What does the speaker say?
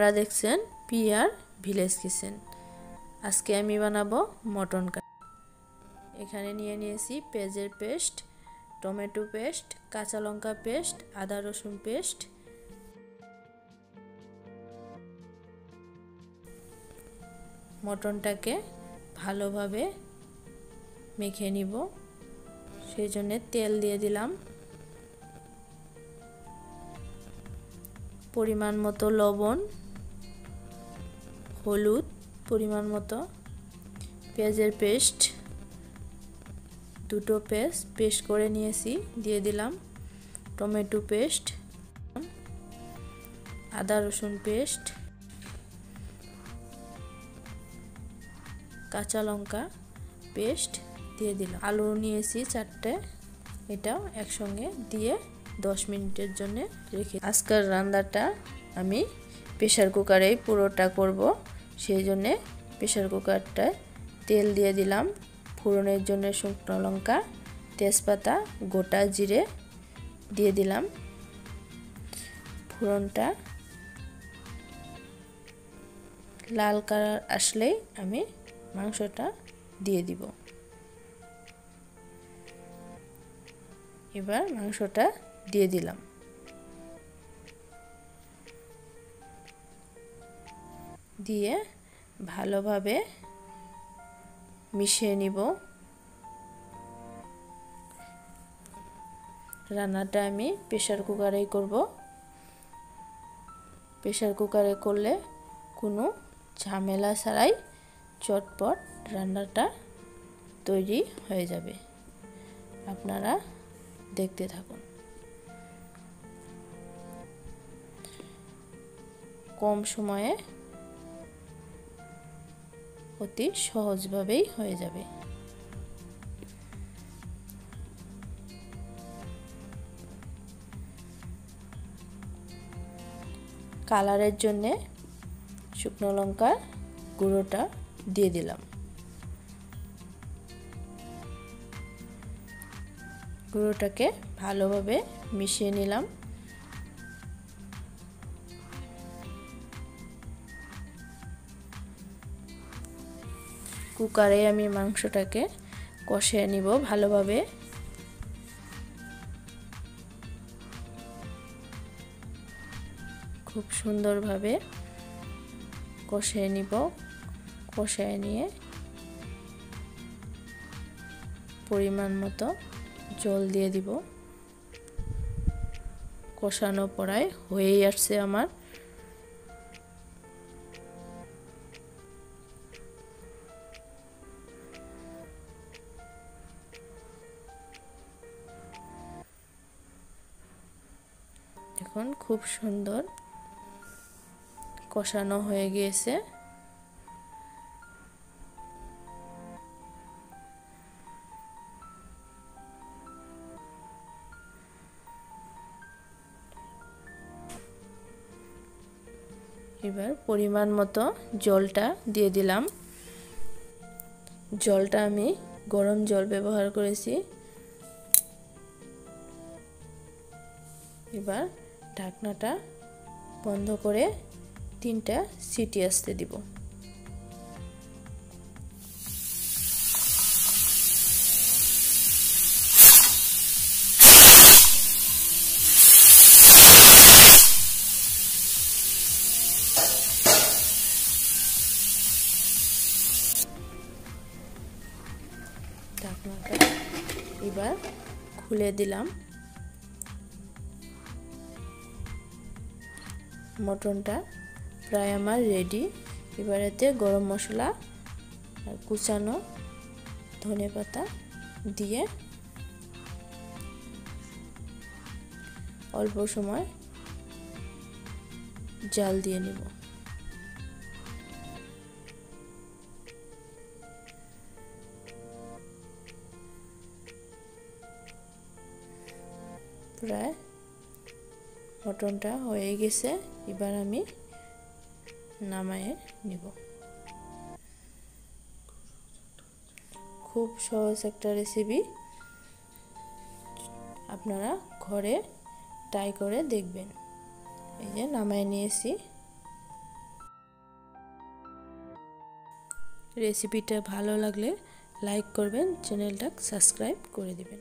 আপনারা দেখছেন PR village kitchen. আজকে আমি বানাবো মটন কারি। এখানে নিয়েছি পেঁয়াজের পেস্ট, টমেটো পেস্ট, কাঁচা লঙ্কা পেস্ট, আদা রসুন পেস্ট, মটনটাকে ভালোভাবে মেখে নিব। সেই জন্য তেল দিয়ে দিলাম, পরিমাণ মতো লবণ, হলুদ পরিমাণ মতো, পেঁয়াজের পেস্ট দুটো পেস্ট করে নিয়েছি দিয়ে দিলাম, টমেটো পেস্ট, আদা রসুন পেস্ট, কাঁচা লঙ্কা পেস্ট দিয়ে দিলাম, আলু নিয়েছি 4টে, এটাও একসঙ্গে দিয়ে 10 মিনিটের জন্য রেখে। আজকের রান্নাটা আমি প্রেসার কুকারেই পুরোটা করব, সেই জন্যে প্রেসার কুকারটায় তেল দিয়ে দিলাম, ফোড়নের জন্য শুকনো লঙ্কা, তেজপাতা, গোটা জিরে দিয়ে দিলাম। ফোড়নটা লাল কালার আসলেই আমি মাংসটা দিয়ে দিব। এবার মাংসটা দিয়ে দিলাম, দিয়ে ভালোভাবে মিশিয়ে নিব। রান্নাটা আমি প্রেসার কুকারেই করব। প্রেসার কুকারে করলে কোনো ঝামেলা ছাড়াই চটপট রান্নাটা তৈরি হয়ে যাবে। আপনারা দেখতে থাকুন। কম সময়ে অতি সহজভাবেই হয়ে যাবে। কালারের জন্যে শুকনো লঙ্কার গুঁড়োটা দিয়ে দিলাম। গুঁড়োটাকে ভালোভাবে মিশিয়ে নিলাম। কুকারে আমি মাংসটাকে কষিয়ে নিব ভালোভাবে। খুব সুন্দরভাবে কষিয়ে নিব। কষিয়ে নিয়ে পরিমাণ মতো জল দিয়ে দিব। কষানো প্রায় হয়েই আসছে আমার। এখন খুব সুন্দর কষানো হয়ে গিয়েছে। এবার পরিমাণ মতো জলটা দিয়ে দিলাম। জলটা আমি গরম জল ব্যবহার করেছি। এবার ঢাকনাটা বন্ধ করে 3টা সিটি আসতে দিব। ঢাকনাটা এবার খুলে দিলাম। মটনটা প্রায় আমার রেডি। এবার এতে গরম মশলা আর কুচানো ধনেপাতা দিয়ে অল্প সময় জাল দিয়ে নেব। প্রায় মটনটা হয়ে গেছে। এবার আমি নামায়ে নিব। খুব সহজ একটা রেসিপি, আপনারা ঘরে ট্রাই করে দেখবেন। এই যে নামায়ে নিয়েছি। রেসিপিটা ভালো লাগলে লাইক করবেন, চ্যানেলটা সাবস্ক্রাইব করে দিবেন।